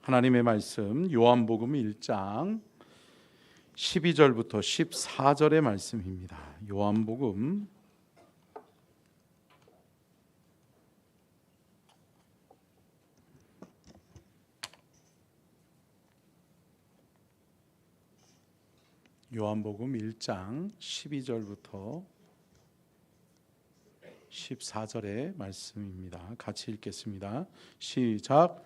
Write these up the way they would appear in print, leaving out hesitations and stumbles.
하나님의 말씀 요한복음 1장 12절부터 14절의 말씀입니다. 요한복음 1장 12절부터 14절의 말씀입니다. 같이 읽겠습니다. 시작.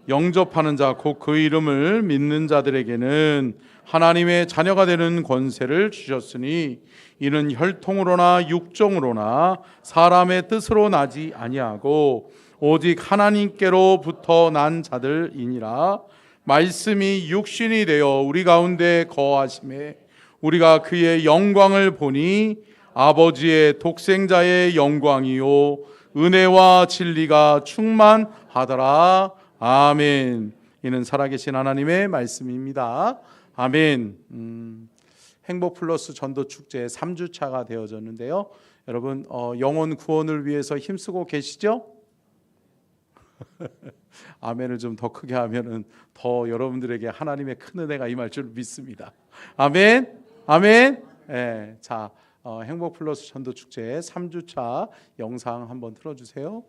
영접하는 자 곧 그 이름을 믿는 자들에게는 하나님의 자녀가 되는 권세를 주셨으니 이는 혈통으로나 육정으로나 사람의 뜻으로 나지 아니하고 오직 하나님께로부터 난 자들이니라. 말씀이 육신이 되어 우리 가운데 거하심에 우리가 그의 영광을 보니 아버지의 독생자의 영광이요 은혜와 진리가 충만하더라. 아멘. 이는 살아계신 하나님의 말씀입니다. 아멘. 행복 플러스 전도 축제 3주차가 되어졌는데요. 여러분 영혼 구원을 위해서 힘쓰고 계시죠? 아멘을 좀 더 크게 하면은 더 여러분들에게 하나님의 큰 은혜가 임할 줄 믿습니다. 아멘. 아멘. 네, 자, 행복 플러스 전도 축제 3주차 영상 한번 틀어주세요.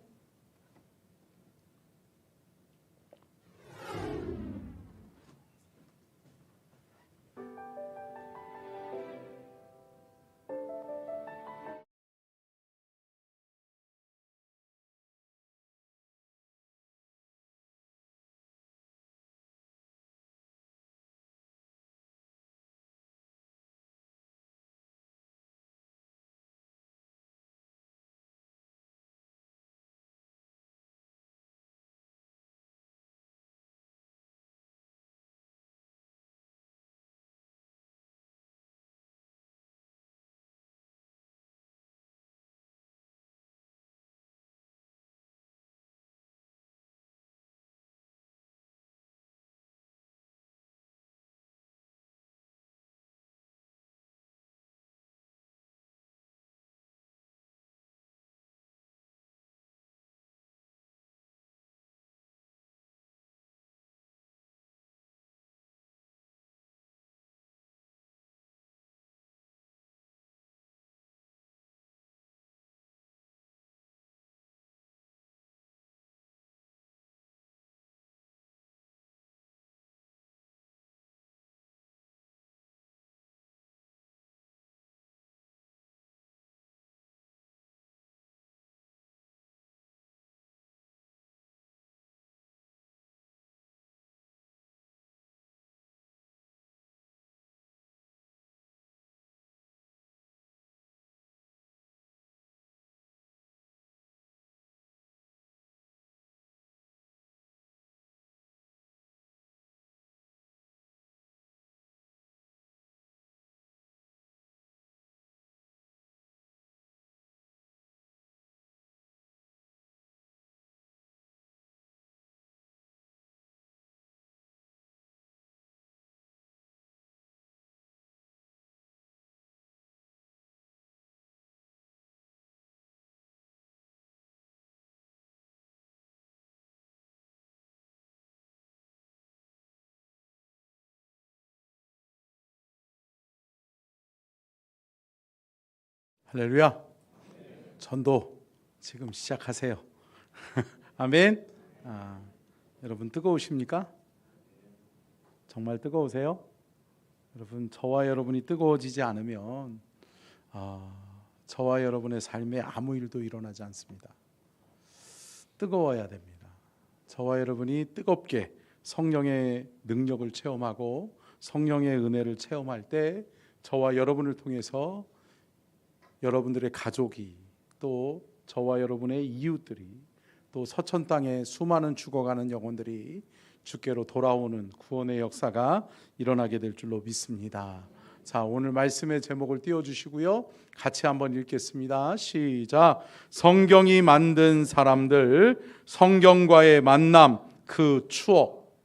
할렐루야. 전도 지금 시작하세요. 아멘. 여러분 뜨거우십니까? 정말 뜨거우세요? 여러분 저와 여러분이 뜨거워지지 않으면 저와 여러분의 삶에 아무 일도 일어나지 않습니다. 뜨거워야 됩니다. 저와 여러분이 뜨겁게 성령의 능력을 체험하고 성령의 은혜를 체험할 때 저와 여러분을 통해서 여러분들의 가족이 또 저와 여러분의 이웃들이 또 서천 땅에 수많은 죽어가는 영혼들이 주께로 돌아오는 구원의 역사가 일어나게 될 줄로 믿습니다. 자, 오늘 말씀의 제목을 띄워주시고요. 같이 한번 읽겠습니다. 시작. 성경이 만든 사람들, 성경과의 만남, 그 추억.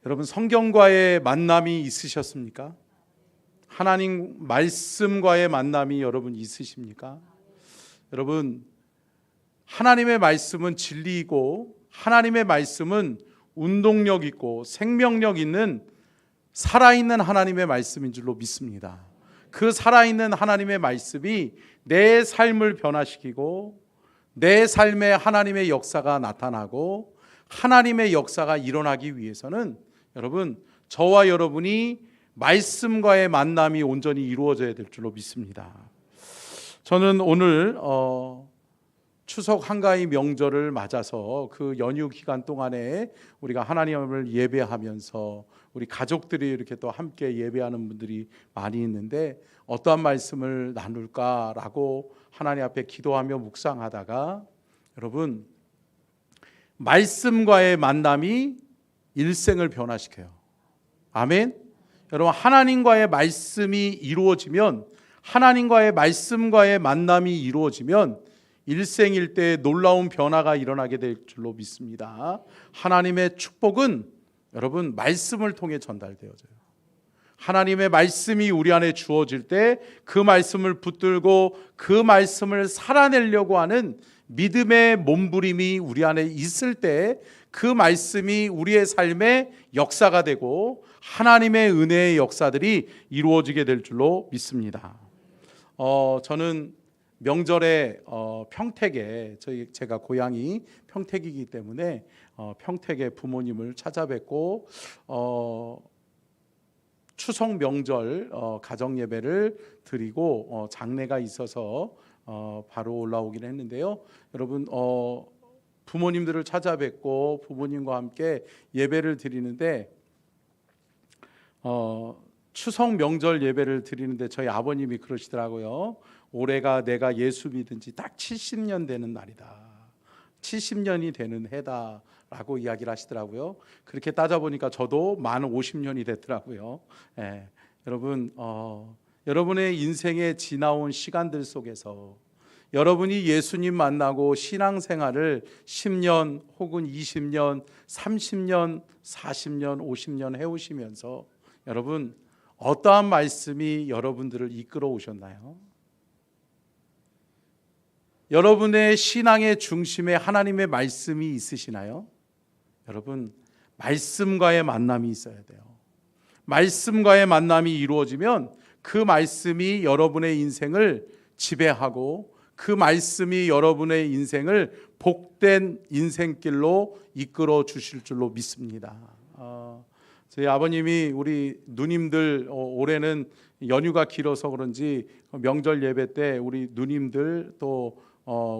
여러분 성경과의 만남이 있으셨습니까? 하나님 말씀과의 만남이 여러분 있으십니까? 여러분 하나님의 말씀은 진리이고 하나님의 말씀은 운동력 있고 생명력 있는 살아있는 하나님의 말씀인 줄로 믿습니다. 그 살아있는 하나님의 말씀이 내 삶을 변화시키고 내 삶에 하나님의 역사가 나타나고 하나님의 역사가 일어나기 위해서는 여러분, 저와 여러분이 말씀과의 만남이 온전히 이루어져야 될 줄로 믿습니다. 저는 오늘 추석 한가위 명절을 맞아서 그 연휴 기간 동안에 우리가 하나님을 예배하면서 우리 가족들이 이렇게 또 함께 예배하는 분들이 많이 있는데 어떠한 말씀을 나눌까라고 하나님 앞에 기도하며 묵상하다가 여러분, 말씀과의 만남이 일생을 변화시켜요. 아멘. 여러분, 하나님과의 말씀이 이루어지면, 하나님과의 말씀과의 만남이 이루어지면 일생일 때 놀라운 변화가 일어나게 될 줄로 믿습니다. 하나님의 축복은 여러분 말씀을 통해 전달되어져요. 하나님의 말씀이 우리 안에 주어질 때 그 말씀을 붙들고 그 말씀을 살아내려고 하는 믿음의 몸부림이 우리 안에 있을 때 그 말씀이 우리의 삶의 역사가 되고 하나님의 은혜의 역사들이 이루어지게 될 줄로 믿습니다. 저는 명절에 평택에 제가 고향이 평택이기 때문에 평택의 부모님을 찾아뵙고 추석 명절 가정 예배를 드리고 장례가 있어서 바로 올라오긴 했는데요. 여러분, 부모님들을 찾아뵙고 부모님과 함께 예배를 드리는데 추석 명절 예배를 드리는데 저희 아버님이 그러시더라고요. 올해가 내가 예수 믿은 지 딱 70년 되는 날이다. 70년이 되는 해다 라고 이야기를 하시더라고요. 그렇게 따져보니까 저도 만 50년이 됐더라고요. 여러분, 여러분의 인생에 지나온 시간들 속에서 여러분이 예수님 만나고 신앙생활을 10년 혹은 20년, 30년, 40년, 50년 해오시면서 여러분 어떠한 말씀이 여러분들을 이끌어 오셨나요? 여러분의 신앙의 중심에 하나님의 말씀이 있으시나요? 여러분, 말씀과의 만남이 있어야 돼요. 말씀과의 만남이 이루어지면 그 말씀이 여러분의 인생을 지배하고 그 말씀이 여러분의 인생을 복된 인생길로 이끌어 주실 줄로 믿습니다. 저희 아버님이 우리 누님들 올해는 연휴가 길어서 그런지 명절 예배 때 우리 누님들 또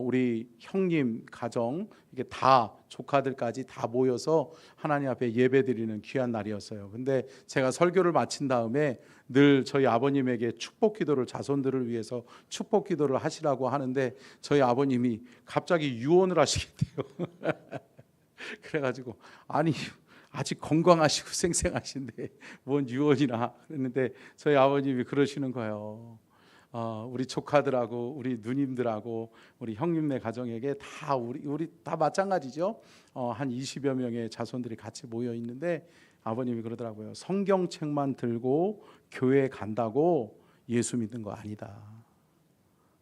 우리 형님 가정 이게 다 조카들까지 다 모여서 하나님 앞에 예배드리는 귀한 날이었어요. 근데 제가 설교를 마친 다음에 늘 저희 아버님에게 축복 기도를 자손들을 위해서 축복 기도를 하시라고 하는데 저희 아버님이 갑자기 유언을 하시겠대요. 그래가지고 아니 아직 건강하시고 생생하신데 뭔 유언이나 그랬는데 저희 아버님이 그러시는 거예요. 우리 조카들하고 우리 누님들하고 우리 형님네 가정에게 다 우리 다 마찬가지죠. 한 20여 명의 자손들이 같이 모여 있는데 아버님이 그러더라고요. 성경책만 들고 교회 간다고 예수 믿는 거 아니다.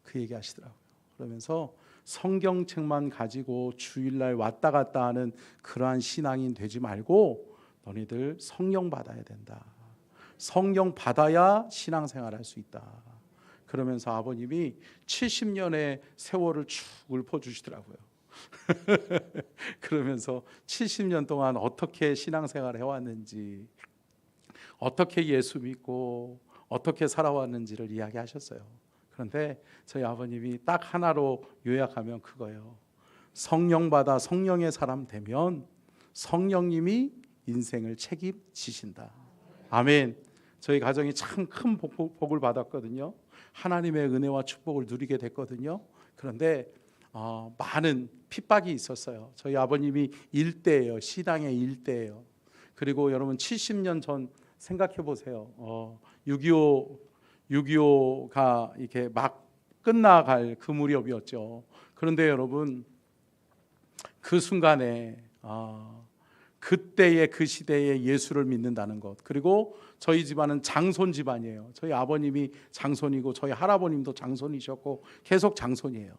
그 얘기 하시더라고요. 그러면서 성경책만 가지고 주일날 왔다 갔다 하는 그러한 신앙인 되지 말고 너희들 성령 받아야 된다. 성령 받아야 신앙생활할 수 있다. 그러면서 아버님이 70년의 세월을 쭉 읊어주시더라고요. 그러면서 70년 동안 어떻게 신앙생활을 해왔는지, 어떻게 예수 믿고 어떻게 살아왔는지를 이야기하셨어요. 그런데 저희 아버님이 딱 하나로 요약하면 그거예요. 성령 받아 성령의 사람 되면 성령님이 인생을 책임지신다. 아멘. 저희 가정이 참 큰 복을 받았거든요. 하나님의 은혜와 축복을 누리게 됐거든요. 그런데 많은 핍박이 있었어요. 저희 아버님이 일대예요. 신앙의 일대예요. 그리고 여러분 70년 전 생각해 보세요. 6.25가 이렇게 막 끝나갈 그 무렵이었죠. 그런데 여러분 그 순간에 그때의 그 시대에 예수를 믿는다는 것, 그리고 저희 집안은 장손 집안이에요. 저희 아버님이 장손이고 저희 할아버님도 장손이셨고 계속 장손이에요.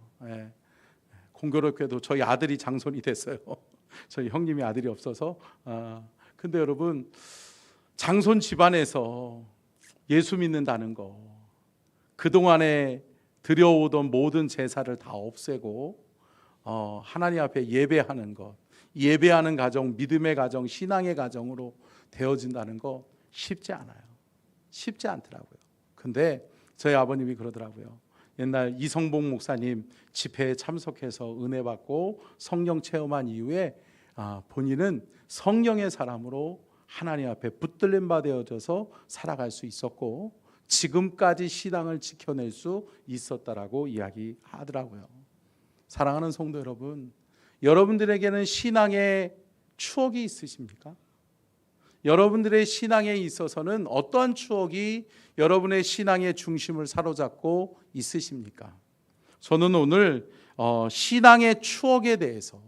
공교롭게도 저희 아들이 장손이 됐어요. 저희 형님이 아들이 없어서. 근데 여러분, 장손 집안에서 예수 믿는다는 거, 그동안에 드려오던 모든 제사를 다 없애고 하나님 앞에 예배하는 것, 예배하는 가정, 믿음의 가정, 신앙의 가정으로 되어진다는 거 쉽지 않아요. 쉽지 않더라고요. 근데 저희 아버님이 그러더라고요. 옛날 이성봉 목사님 집회에 참석해서 은혜 받고 성령 체험한 이후에 본인은 성령의 사람으로 하나님 앞에 붙들림 바 되어져서 살아갈 수 있었고 지금까지 신앙을 지켜낼 수 있었다라고 이야기하더라고요. 사랑하는 성도 여러분, 여러분들에게는 신앙의 추억이 있으십니까? 여러분들의 신앙에 있어서는 어떠한 추억이 여러분의 신앙의 중심을 사로잡고 있으십니까? 저는 오늘 신앙의 추억에 대해서,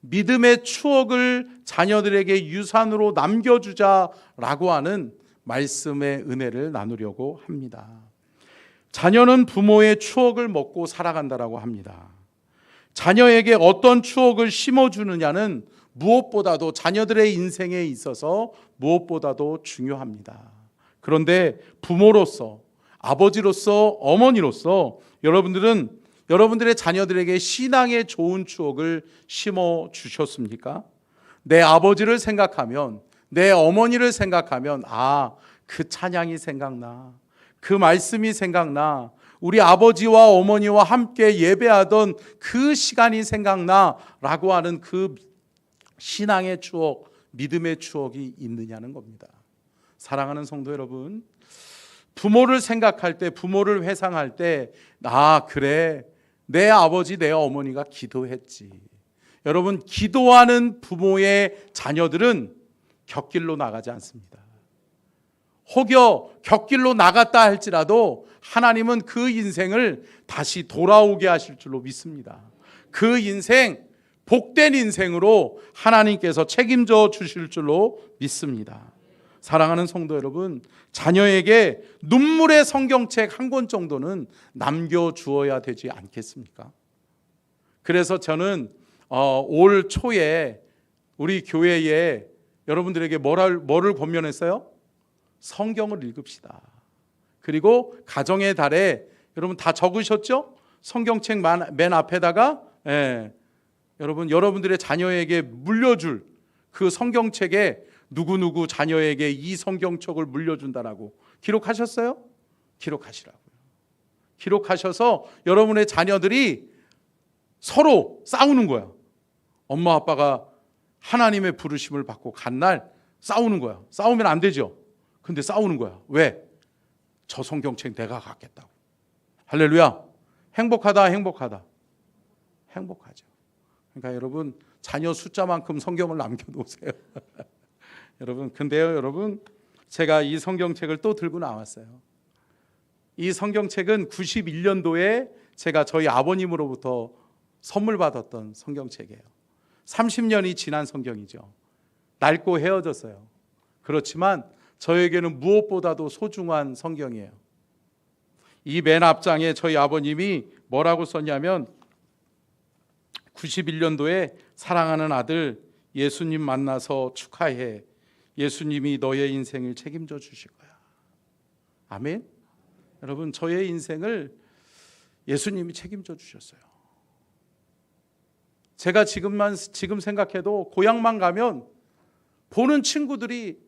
믿음의 추억을 자녀들에게 유산으로 남겨주자라고 하는 말씀의 은혜를 나누려고 합니다. 자녀는 부모의 추억을 먹고 살아간다라고 합니다. 자녀에게 어떤 추억을 심어주느냐는 무엇보다도 자녀들의 인생에 있어서 무엇보다도 중요합니다. 그런데 부모로서, 아버지로서, 어머니로서 여러분들은 여러분들의 자녀들에게 신앙의 좋은 추억을 심어주셨습니까? 내 아버지를 생각하면, 내 어머니를 생각하면 그 찬양이 생각나, 그 말씀이 생각나, 우리 아버지와 어머니와 함께 예배하던 그 시간이 생각나 라고 하는 그 신앙의 추억, 믿음의 추억이 있느냐는 겁니다. 사랑하는 성도 여러분, 부모를 생각할 때, 부모를 회상할 때 그래, 내 아버지, 내 어머니가 기도했지. 여러분, 기도하는 부모의 자녀들은 곁길로 나가지 않습니다. 혹여 곁길로 나갔다 할지라도 하나님은 그 인생을 다시 돌아오게 하실 줄로 믿습니다. 그 인생, 복된 인생으로 하나님께서 책임져 주실 줄로 믿습니다. 사랑하는 성도 여러분, 자녀에게 눈물의 성경책 한 권 정도는 남겨주어야 되지 않겠습니까? 그래서 저는 올 초에 우리 교회에 여러분들에게 뭐를 권면했어요? 성경을 읽읍시다. 그리고 가정의 달에 여러분 다 적으셨죠? 성경책 맨 앞에다가 여러분들의 자녀에게 물려줄 그 성경책에 누구누구 자녀에게 이 성경책을 물려준다라고 기록하셨어요? 기록하시라고요. 기록하셔서 여러분의 자녀들이 서로 싸우는 거야. 엄마 아빠가 하나님의 부르심을 받고 간 날 싸우는 거야. 싸우면 안 되죠. 근데 싸우는 거야. 왜? 저 성경책 내가 갖겠다고. 할렐루야. 행복하다, 행복하다. 행복하죠. 그러니까 여러분, 자녀 숫자만큼 성경을 남겨놓으세요. 여러분, 근데요, 여러분, 제가 이 성경책을 또 들고 나왔어요. 이 성경책은 91년도에 제가 저희 아버님으로부터 선물 받았던 성경책이에요. 30년이 지난 성경이죠. 낡고 헤어졌어요. 그렇지만 저에게는 무엇보다도 소중한 성경이에요. 이 맨 앞장에 저희 아버님이 뭐라고 썼냐면 91년도에 사랑하는 아들 예수님 만나서 축하해. 예수님이 너의 인생을 책임져 주실 거야. 아멘. 여러분, 저의 인생을 예수님이 책임져 주셨어요. 제가 지금 생각해도 고향만 가면 보는 친구들이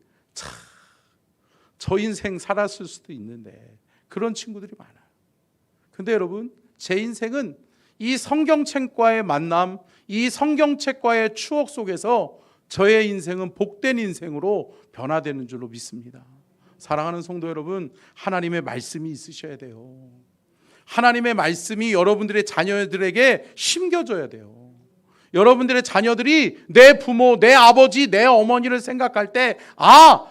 저 인생 살았을 수도 있는데 그런 친구들이 많아요. 근데 여러분, 제 인생은 이 성경책과의 만남, 이 성경책과의 추억 속에서 저의 인생은 복된 인생으로 변화되는 줄로 믿습니다. 사랑하는 성도 여러분, 하나님의 말씀이 있으셔야 돼요. 하나님의 말씀이 여러분들의 자녀들에게 심겨져야 돼요. 여러분들의 자녀들이 내 부모, 내 아버지, 내 어머니를 생각할 때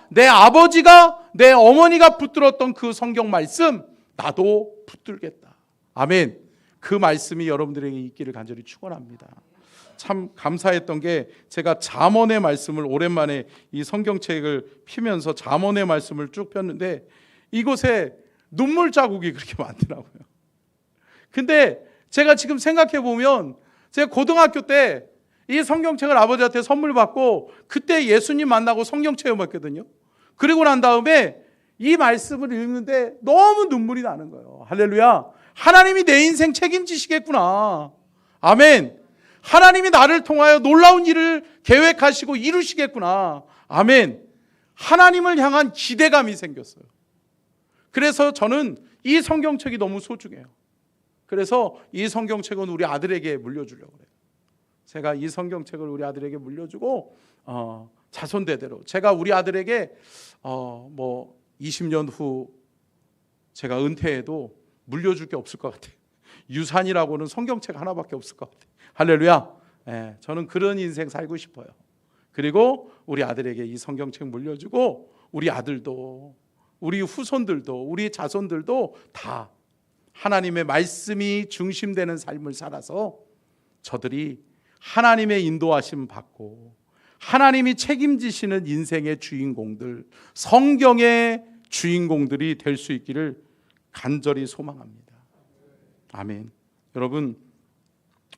내 아버지가, 내 어머니가 붙들었던 그 성경 말씀 나도 붙들겠다. 아멘. 그 말씀이 여러분들에게 있기를 간절히 축원합니다. 참 감사했던 게 제가 잠언의 말씀을 오랜만에 이 성경책을 피면서 잠언의 말씀을 쭉 폈는데 이곳에 눈물 자국이 그렇게 많더라고요. 근데 제가 지금 생각해 보면 제가 고등학교 때 이 성경책을 아버지한테 선물 받고 그때 예수님 만나고 성경 체험했거든요. 그리고 난 다음에 이 말씀을 읽는데 너무 눈물이 나는 거예요. 할렐루야. 하나님이 내 인생 책임지시겠구나. 아멘. 하나님이 나를 통하여 놀라운 일을 계획하시고 이루시겠구나. 아멘. 하나님을 향한 기대감이 생겼어요. 그래서 저는 이 성경책이 너무 소중해요. 그래서 이 성경책은 우리 아들에게 물려주려고 해요. 제가 이 성경책을 우리 아들에게 물려주고 자손대대로 제가 우리 아들에게 20년 후 제가 은퇴해도 물려줄 게 없을 것 같아요. 유산이라고는 성경책 하나밖에 없을 것 같아요. 할렐루야. 저는 그런 인생 살고 싶어요. 그리고 우리 아들에게 이 성경책 물려주고 우리 아들도 우리 후손들도 우리 자손들도 다 하나님의 말씀이 중심되는 삶을 살아서 저들이 하나님의 인도하심 받고 하나님이 책임지시는 인생의 주인공들, 성경의 주인공들이 될 수 있기를 간절히 소망합니다. 아멘. 여러분,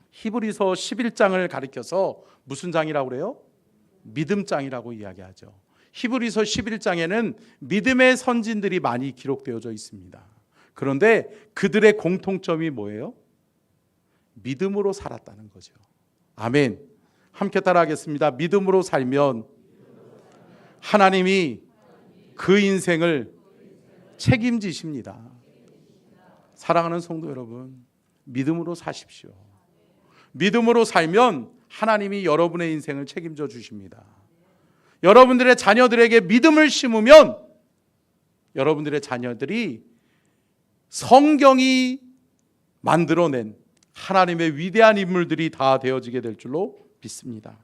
히브리서 11장을 가리켜서 무슨 장이라고 그래요? 믿음장이라고 이야기하죠. 히브리서 11장에는 믿음의 선진들이 많이 기록되어져 있습니다. 그런데 그들의 공통점이 뭐예요? 믿음으로 살았다는 거죠. 아멘. 함께 따라하겠습니다. 믿음으로 살면 하나님이 그 인생을 책임지십니다. 사랑하는 성도 여러분, 믿음으로 사십시오. 믿음으로 살면 하나님이 여러분의 인생을 책임져 주십니다. 여러분들의 자녀들에게 믿음을 심으면 여러분들의 자녀들이 성경이 만들어낸 하나님의 위대한 인물들이 다 되어지게 될 줄로 믿습니다.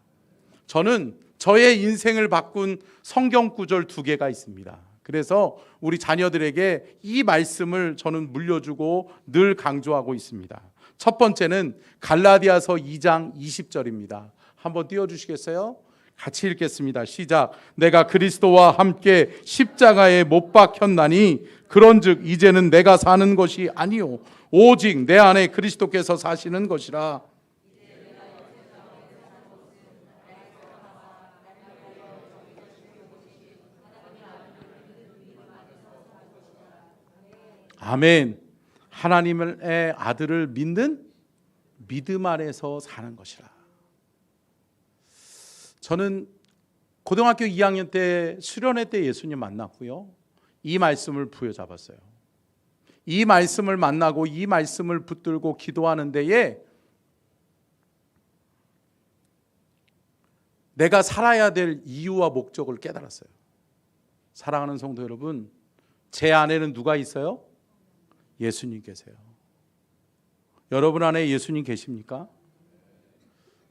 저는 저의 인생을 바꾼 성경 구절 2개가 있습니다. 그래서 우리 자녀들에게 이 말씀을 저는 물려주고 늘 강조하고 있습니다. 첫 번째는 갈라디아서 2장 20절입니다. 한번 띄워주시겠어요? 같이 읽겠습니다. 시작. 내가 그리스도와 함께 십자가에 못 박혔나니 그런즉 이제는 내가 사는 것이 아니요 오직 내 안에 그리스도께서 사시는 것이라. 아멘. 하나님의 아들을 믿는 믿음 안에서 사는 것이라. 저는 고등학교 2학년 때 수련회 때 예수님 만났고요. 이 말씀을 부여잡았어요. 이 말씀을 만나고 이 말씀을 붙들고 기도하는 데에 내가 살아야 될 이유와 목적을 깨달았어요. 사랑하는 성도 여러분, 제 안에는 누가 있어요? 예수님 계세요. 여러분 안에 예수님 계십니까?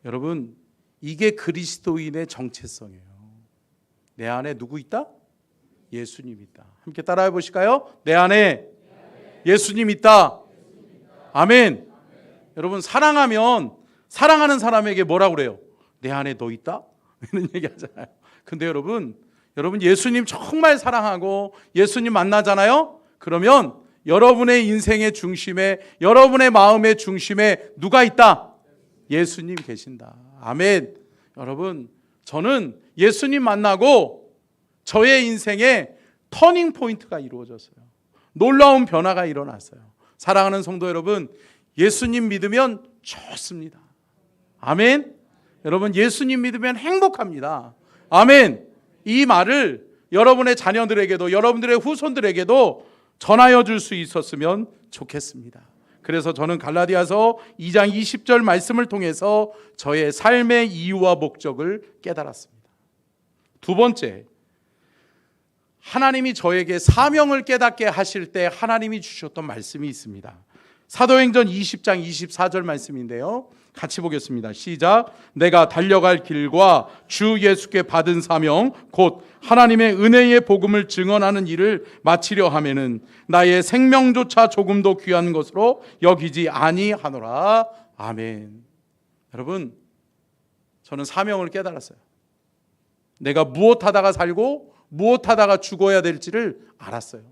여러분, 이게 그리스도인의 정체성이에요. 내 안에 누구 있다? 예수님 있다. 함께 따라해 보실까요? 내 안에 예수님 있다. 아멘. 여러분, 사랑하면 사랑하는 사람에게 뭐라고 그래요? 내 안에 너 있다? 이런 얘기 하잖아요. 근데 여러분 예수님 정말 사랑하고 예수님 만나잖아요. 그러면 여러분의 인생의 중심에, 여러분의 마음의 중심에 누가 있다? 예수님 계신다. 아멘. 여러분, 저는 예수님 만나고 저의 인생에 터닝 포인트가 이루어졌어요. 놀라운 변화가 일어났어요. 사랑하는 성도 여러분, 예수님 믿으면 좋습니다. 아멘. 여러분, 예수님 믿으면 행복합니다. 아멘. 이 말을 여러분의 자녀들에게도 여러분들의 후손들에게도 전하여 줄 수 있었으면 좋겠습니다. 그래서 저는 갈라디아서 2장 20절 말씀을 통해서 저의 삶의 이유와 목적을 깨달았습니다. 두 번째, 하나님이 저에게 사명을 깨닫게 하실 때 하나님이 주셨던 말씀이 있습니다. 사도행전 20장 24절 말씀인데요. 같이 보겠습니다. 시작. 내가 달려갈 길과 주 예수께 받은 사명 곧 하나님의 은혜의 복음을 증언하는 일을 마치려 하면은 나의 생명조차 조금도 귀한 것으로 여기지 아니하노라. 아멘. 여러분, 저는 사명을 깨달았어요. 내가 무엇하다가 살고 무엇하다가 죽어야 될지를 알았어요.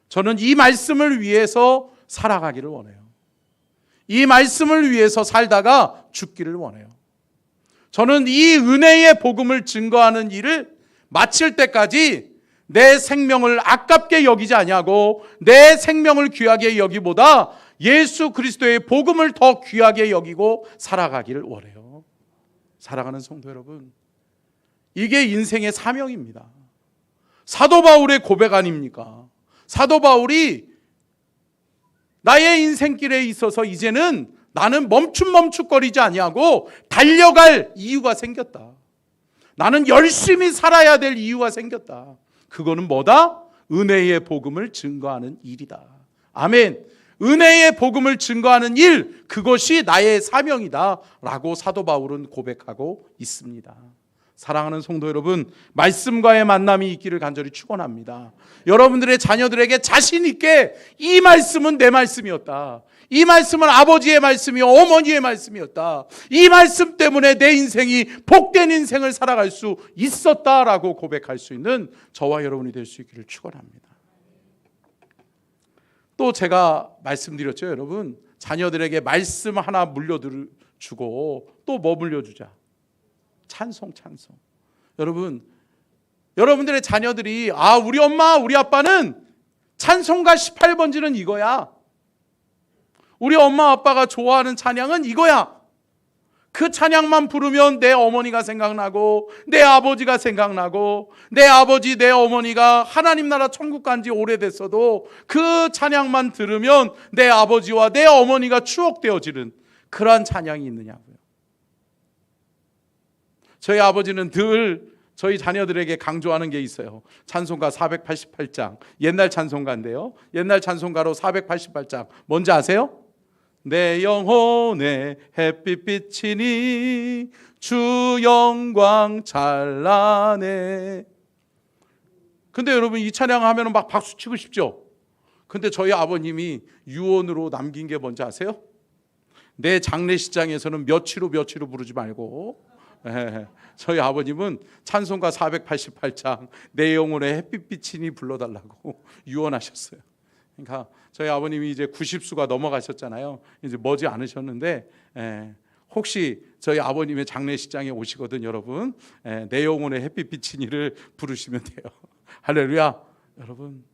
저는 이 말씀을 위해서 살아가기를 원해요. 이 말씀을 위해서 살다가 죽기를 원해요. 저는 이 은혜의 복음을 증거하는 일을 마칠 때까지 내 생명을 아깝게 여기지 아니하고 내 생명을 귀하게 여기보다 예수 그리스도의 복음을 더 귀하게 여기고 살아가기를 원해요. 사랑하는 성도 여러분, 이게 인생의 사명입니다. 사도 바울의 고백 아닙니까? 사도 바울이 나의 인생길에 있어서 이제는 나는 멈춤거리지 아니하고 달려갈 이유가 생겼다. 나는 열심히 살아야 될 이유가 생겼다. 그거는 뭐다? 은혜의 복음을 증거하는 일이다. 아멘. 은혜의 복음을 증거하는 일, 그것이 나의 사명이다 라고 사도 바울은 고백하고 있습니다. 사랑하는 성도 여러분, 말씀과의 만남이 있기를 간절히 축원합니다. 여러분들의 자녀들에게 자신 있게 이 말씀은 내 말씀이었다, 이 말씀은 아버지의 말씀이요 어머니의 말씀이었다, 이 말씀 때문에 내 인생이 복된 인생을 살아갈 수 있었다라고 고백할 수 있는 저와 여러분이 될 수 있기를 축원합니다. 또 제가 말씀드렸죠, 여러분. 자녀들에게 말씀 하나 물려주고 또 뭐 물려주자? 찬송. 여러분들의 자녀들이 우리 엄마 우리 아빠는 찬송가 18번지는 이거야, 우리 엄마 아빠가 좋아하는 찬양은 이거야, 그 찬양만 부르면 내 어머니가 생각나고 내 아버지가 생각나고 내 아버지 내 어머니가 하나님 나라 천국 간 지 오래됐어도 그 찬양만 들으면 내 아버지와 내 어머니가 추억되어지는 그러한 찬양이 있느냐고요. 저희 아버지는 늘 저희 자녀들에게 강조하는 게 있어요. 찬송가 488장, 옛날 찬송가인데요, 옛날 찬송가로 488장 뭔지 아세요? 내 영혼에 햇빛 비치니 주 영광 찬란해. 근데 여러분, 이 찬양 하면 막 박수 치고 싶죠? 근데 저희 아버님이 유언으로 남긴 게 뭔지 아세요? 내 장례식장에서는 며칠로 부르지 말고, 저희 아버님은 찬송가 488장 내 영혼에 햇빛 비치니 불러달라고 유언하셨어요. 그러니까 저희 아버님이 이제 90수가 넘어가셨잖아요. 이제 머지 않으셨는데, 혹시 저희 아버님의 장례식장에 오시거든 여러분, 내 영혼의 햇빛 비치니를 부르시면 돼요. 할렐루야. 여러분,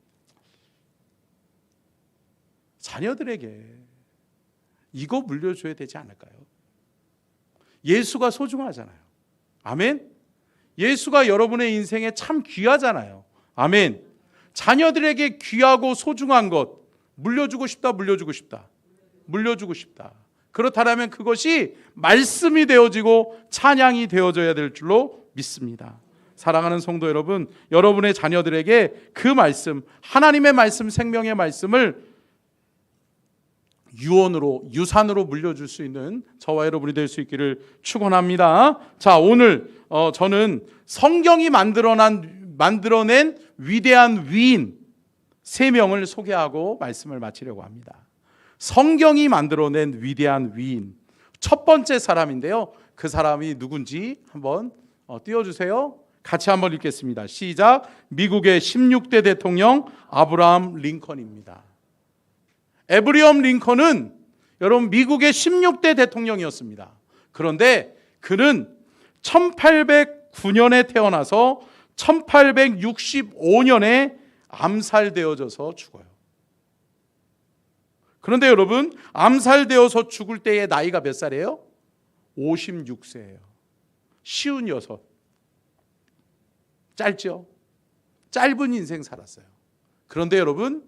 자녀들에게 이거 물려줘야 되지 않을까요? 예수가 소중하잖아요. 아멘. 예수가 여러분의 인생에 참 귀하잖아요. 아멘. 자녀들에게 귀하고 소중한 것 물려주고 싶다. 그렇다면 그것이 말씀이 되어지고 찬양이 되어져야 될 줄로 믿습니다. 사랑하는 성도 여러분, 여러분의 자녀들에게 그 말씀, 하나님의 말씀, 생명의 말씀을 유산으로 물려줄 수 있는 저와 여러분이 될 수 있기를 축원합니다. 자, 오늘 저는 성경이 만들어낸 위대한 위인 3명을 소개하고 말씀을 마치려고 합니다. 성경이 만들어낸 위대한 위인, 첫 번째 사람인데요, 그 사람이 누군지 한번 띄워주세요. 같이 한번 읽겠습니다. 시작. 미국의 16대 대통령 아브라함 링컨입니다. 에브리엄 링컨은 여러분 미국의 16대 대통령이었습니다. 그런데 그는 1809년에 태어나서 1865년에 암살되어져서 죽어요. 그런데 여러분, 암살되어서 죽을 때의 나이가 몇 살이에요? 56세예요. 56. 짧죠? 짧은 인생 살았어요. 그런데 여러분,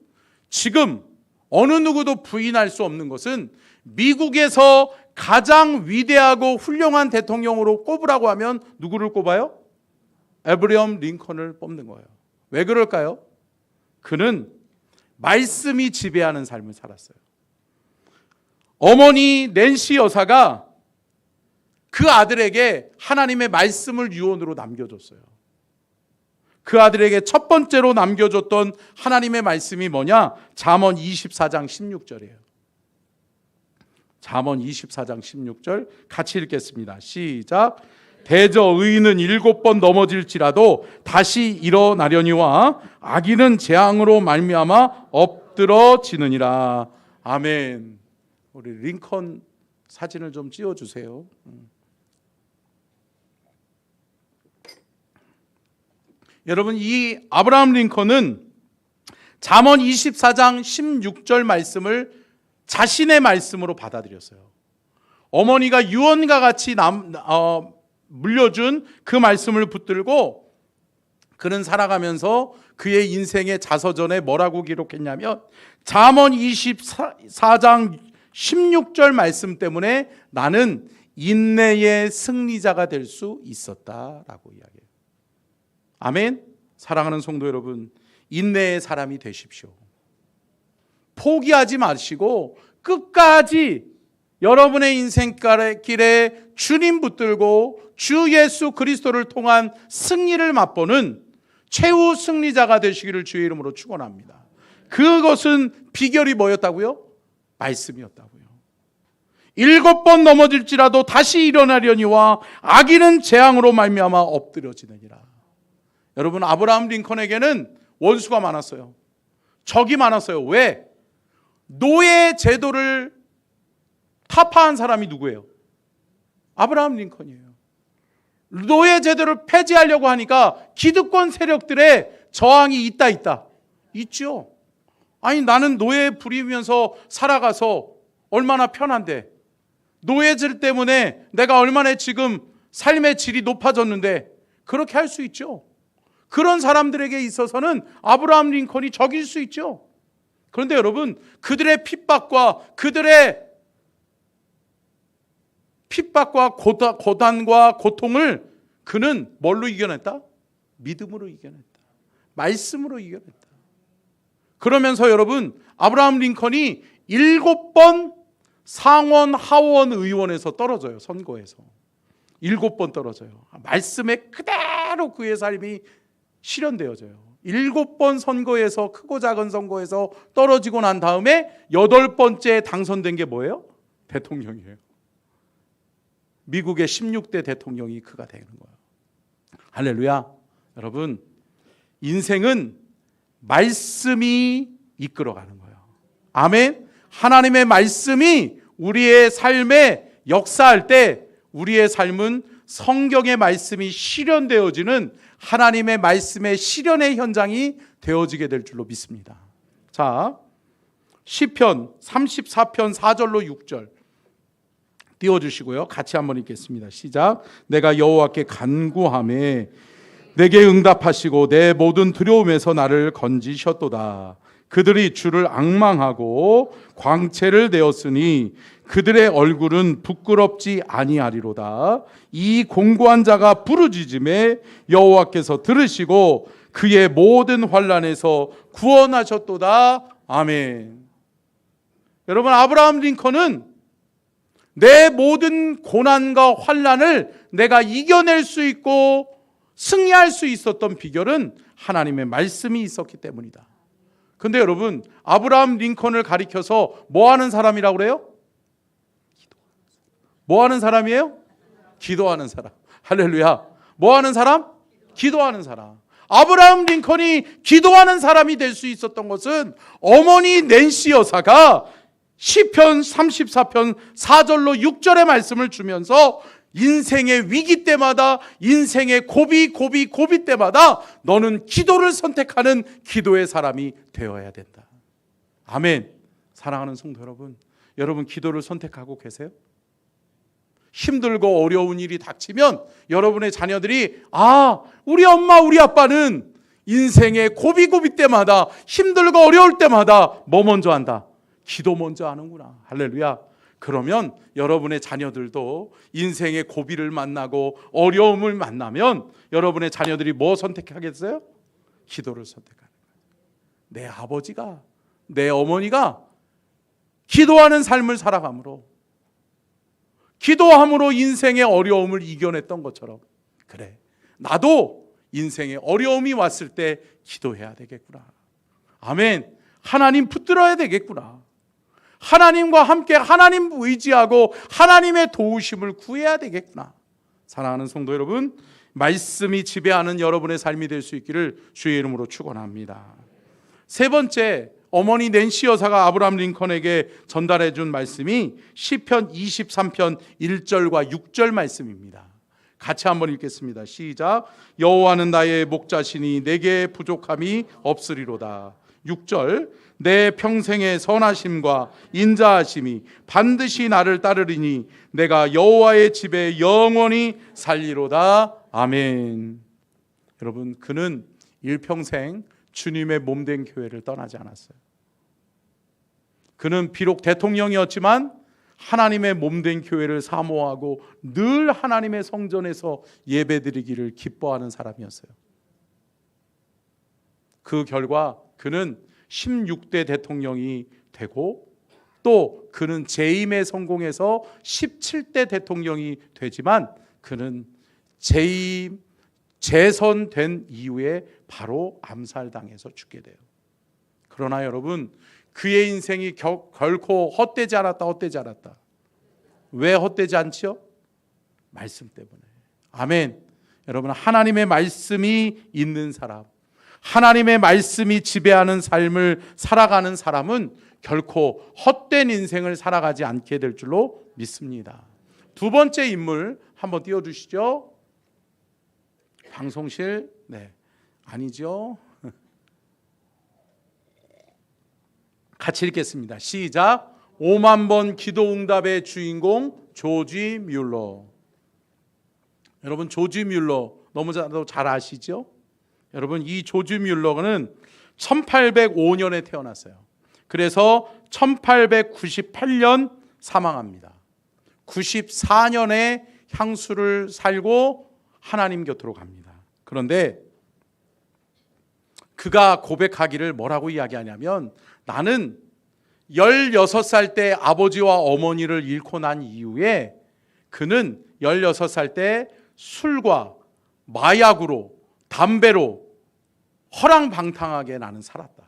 지금 어느 누구도 부인할 수 없는 것은 미국에서 가장 위대하고 훌륭한 대통령으로 꼽으라고 하면 누구를 꼽아요? 에브리엄 링컨을 뽑는 거예요. 왜 그럴까요? 그는 말씀이 지배하는 삶을 살았어요. 어머니 낸시 여사가 그 아들에게 하나님의 말씀을 유언으로 남겨줬어요. 그 아들에게 첫 번째로 남겨줬던 하나님의 말씀이 뭐냐? 잠언 24장 16절이에요. 잠언 24장 16절 같이 읽겠습니다. 시작. 대저 의인은 7번 넘어질지라도 다시 일어나려니와 악인은 재앙으로 말미암아 엎드러지느니라. 아멘. 우리 링컨 사진을 좀 띄워주세요. 여러분, 이 아브라함 링컨은 잠언 24장 16절 말씀을 자신의 말씀으로 받아들였어요. 어머니가 유언과 같이 물려준 그 말씀을 붙들고 그는 살아가면서 그의 인생의 자서전에 뭐라고 기록했냐면 잠언 24장 16절 말씀 때문에 나는 인내의 승리자가 될 수 있었다라고 이야기해요. 아멘. 사랑하는 성도 여러분, 인내의 사람이 되십시오. 포기하지 마시고 끝까지 여러분의 인생길에 주님 붙들고 주 예수 그리스도를 통한 승리를 맛보는 최후 승리자가 되시기를 주의 이름으로 축원합니다. 그것은 비결이 뭐였다고요? 말씀이었다고요. 7번 넘어질지라도 다시 일어나려니와 악인은 재앙으로 말미암아 엎드려지느니라. 여러분, 아브라함 링컨에게는 원수가 많았어요. 적이 많았어요. 왜? 노예 제도를 타파한 사람이 누구예요? 아브라함 링컨이에요. 노예 제도를 폐지하려고 하니까 기득권 세력들의 저항이 있다. 있죠. 아니, 나는 노예 부리면서 살아가서 얼마나 편한데, 노예질 때문에 내가 얼마나 지금 삶의 질이 높아졌는데, 그렇게 할 수 있죠. 그런 사람들에게 있어서는 아브라함 링컨이 적일 수 있죠. 그런데 여러분, 그들의 핍박과 고단과 고통을 그는 뭘로 이겨냈다? 믿음으로 이겨냈다. 말씀으로 이겨냈다. 그러면서 여러분, 아브라함 링컨이 7번 상원 하원 의원에서 떨어져요. 선거에서 7번 떨어져요. 말씀에 그대로 그의 삶이 실현되어져요. 7번 선거에서, 크고 작은 선거에서 떨어지고 난 다음에 8번째 당선된 게 뭐예요? 대통령이에요. 미국의 16대 대통령이 그가 되는 거예요. 할렐루야. 여러분, 인생은 말씀이 이끌어가는 거예요. 아멘. 하나님의 말씀이 우리의 삶에 역사할 때 우리의 삶은 성경의 말씀이 실현되어지는 하나님의 말씀의 실현의 현장이 되어지게 될 줄로 믿습니다. 자, 시편 34편 4절로 6절 띄워주시고요. 같이 한번 읽겠습니다. 시작. 내가 여호와께 간구하매 내게 응답하시고 내 모든 두려움에서 나를 건지셨도다. 그들이 주를 앙망하고 광채를 내었으니 그들의 얼굴은 부끄럽지 아니하리로다. 이 공고한 자가 부르짖음에 여호와께서 들으시고 그의 모든 환난에서 구원하셨도다. 아멘. 여러분, 아브라함 링컨은 내 모든 고난과 환난을 내가 이겨낼 수 있고 승리할 수 있었던 비결은 하나님의 말씀이 있었기 때문이다. 근데 여러분, 아브라함 링컨을 가리켜서 뭐 하는 사람이라고 그래요? 뭐 하는 사람이에요? 기도하는 사람. 할렐루야. 뭐 하는 사람? 기도하는 사람. 아브라함 링컨이 기도하는 사람이 될 수 있었던 것은 어머니 낸시 여사가 시편 34편 4절로 6절의 말씀을 주면서 인생의 위기 때마다, 인생의 고비 때마다 너는 기도를 선택하는 기도의 사람이 되어야 된다. 아멘. 사랑하는 성도 여러분, 여러분 기도를 선택하고 계세요? 힘들고 어려운 일이 닥치면 여러분의 자녀들이 우리 엄마 우리 아빠는 인생의 고비 때마다, 힘들고 어려울 때마다 뭐 먼저 한다? 기도 먼저 하는구나. 할렐루야. 그러면 여러분의 자녀들도 인생의 고비를 만나고 어려움을 만나면 여러분의 자녀들이 뭐 선택하겠어요? 기도를 선택하는 거예요. 내 아버지가, 내 어머니가 기도하는 삶을 살아감으로, 기도함으로 인생의 어려움을 이겨냈던 것처럼, 그래, 나도 인생의 어려움이 왔을 때 기도해야 되겠구나. 아멘. 하나님 붙들어야 되겠구나. 하나님과 함께 하나님 의지하고 하나님의 도우심을 구해야 되겠구나. 사랑하는 성도 여러분, 말씀이 지배하는 여러분의 삶이 될 수 있기를 주의 이름으로 축원합니다. 세 번째, 어머니 낸시 여사가 아브라함 링컨에게 전달해 준 말씀이 시편 23편 1절과 6절 말씀입니다. 같이 한번 읽겠습니다. 시작. 여호와는 나의 목자시니 내게 부족함이 없으리로다. 6절. 내 평생의 선하심과 인자하심이 반드시 나를 따르리니 내가 여호와의 집에 영원히 살리로다. 아멘. 여러분, 그는 일평생 주님의 몸된 교회를 떠나지 않았어요. 그는 비록 대통령이었지만 하나님의 몸된 교회를 사모하고 늘 하나님의 성전에서 예배드리기를 기뻐하는 사람이었어요. 그 결과 그는 16대 대통령이 되고 또 그는 재임에 성공해서 17대 대통령이 되지만 그는 재선된 이후에 바로 암살당해서 죽게 돼요. 그러나 여러분, 그의 인생이 결코 헛되지 않았다. 왜 헛되지 않지요? 말씀 때문에. 아멘. 여러분, 하나님의 말씀이 있는 사람, 하나님의 말씀이 지배하는 삶을 살아가는 사람은 결코 헛된 인생을 살아가지 않게 될 줄로 믿습니다. 두 번째 인물 한번 띄워주시죠. 방송실, 네, 아니죠. 같이 읽겠습니다. 시작. 5만 번 기도응답의 주인공 조지 뮬러. 여러분, 조지 뮬러 너무 잘 아시죠? 여러분, 이 조지 뮬러는 1805년에 태어났어요. 그래서 1898년 사망합니다. 94년에 향수를 살고 하나님 곁으로 갑니다. 그런데 그가 고백하기를 뭐라고 이야기하냐면, 나는 16살 때 아버지와 어머니를 잃고 난 이후에 그는 16살 때 술과 마약으로 담배로 허랑방탕하게 나는 살았다.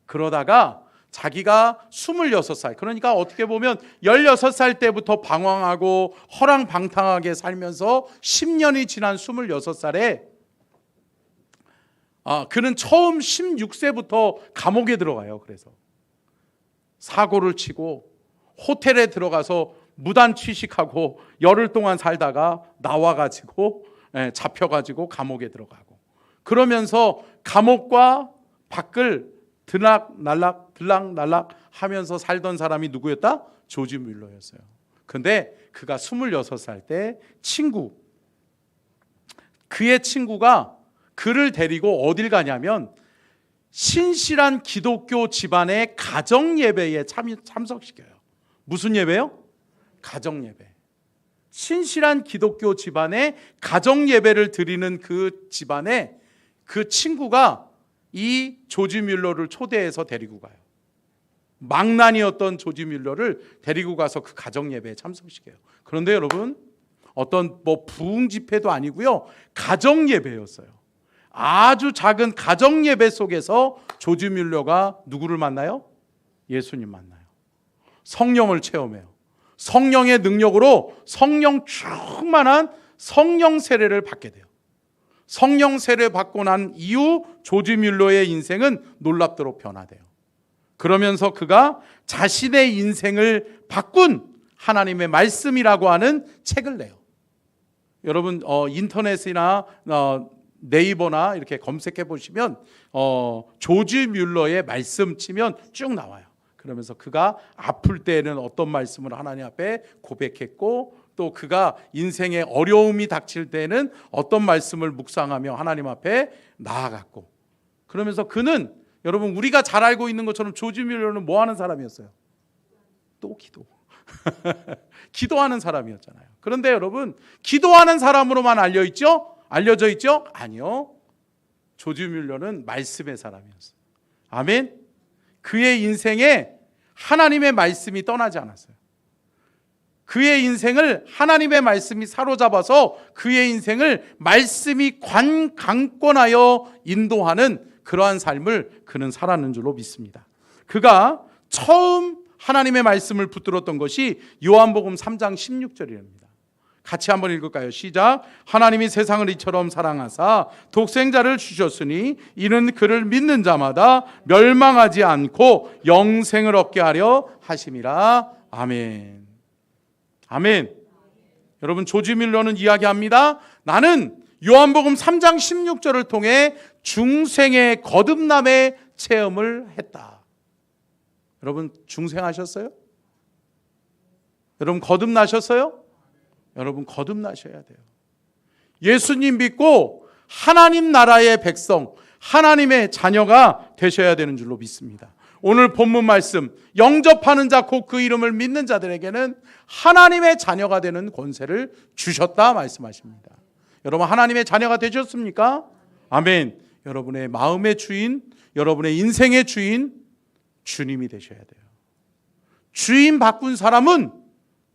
그러다가 자기가 26살, 그러니까 어떻게 보면 16살 때부터 방황하고 허랑방탕하게 살면서 10년이 지난 26살에 그는 처음 16세부터 감옥에 들어가요. 그래서 사고를 치고 호텔에 들어가서 무단 취식하고 열흘 동안 살다가 나와가지고 잡혀가지고 감옥에 들어가고, 그러면서 감옥과 밖을 들락날락 하면서 살던 사람이 누구였다? 조지 뮬러였어요. 근데 그가 26살 때 그의 친구가 그를 데리고 어딜 가냐면 신실한 기독교 집안의 가정 예배에 참석시켜요. 무슨 예배요? 가정 예배. 신실한 기독교 집안의 가정 예배를 드리는 그 집안에 그 친구가 이 조지 뮬러를 초대해서 데리고 가요. 망난이었던 조지 뮬러를 데리고 가서 그 가정 예배에 참석시켜요. 그런데 여러분, 어떤 부흥 집회도 아니고요, 가정 예배였어요. 아주 작은 가정 예배 속에서 조지 뮬러가 누구를 만나요? 예수님 만나요. 성령을 체험해요. 성령의 능력으로 성령 충만한 성령 세례를 받게 돼요. 성령 세례 받고 난 이후 조지 뮬러의 인생은 놀랍도록 변화돼요. 그러면서 그가 자신의 인생을 바꾼 하나님의 말씀이라고 하는 책을 내요. 여러분, 인터넷이나 네이버나 이렇게 검색해 보시면 조지 뮬러의 말씀 치면 쭉 나와요. 그러면서 그가 아플 때에는 어떤 말씀을 하나님 앞에 고백했고, 또 그가 인생에 어려움이 닥칠 때는 어떤 말씀을 묵상하며 하나님 앞에 나아갔고, 그러면서 그는, 여러분, 우리가 잘 알고 있는 것처럼 조지 뮬러는 뭐 하는 사람이었어요? 또 기도. 기도하는 사람이었잖아요. 그런데 여러분, 기도하는 사람으로만 알려져 있죠? 아니요. 조지 뮬러는 말씀의 사람이었어요. 아멘. 그의 인생에 하나님의 말씀이 떠나지 않았어요. 그의 인생을 하나님의 말씀이 사로잡아서 그의 인생을 말씀이 강권하여 인도하는 그러한 삶을 그는 살았는 줄로 믿습니다. 그가 처음 하나님의 말씀을 붙들었던 것이 요한복음 3장 16절입니다. 같이 한번 읽을까요? 시작. 하나님이 세상을 이처럼 사랑하사 독생자를 주셨으니 이는 그를 믿는 자마다 멸망하지 않고 영생을 얻게 하려 하심이라. 아멘. 아멘. 여러분, 조지 밀러는 이야기합니다. 나는 요한복음 3장 16절을 통해 중생의 거듭남의 체험을 했다. 여러분, 중생하셨어요? 여러분, 거듭나셨어요? 여러분, 거듭나셔야 돼요. 예수님 믿고 하나님 나라의 백성, 하나님의 자녀가 되셔야 되는 줄로 믿습니다. 오늘 본문 말씀, 영접하는 자 곧 그 이름을 믿는 자들에게는 하나님의 자녀가 되는 권세를 주셨다 말씀하십니다. 여러분, 하나님의 자녀가 되셨습니까? 아멘. 여러분의 마음의 주인, 여러분의 인생의 주인, 주님이 되셔야 돼요. 주인 바꾼 사람은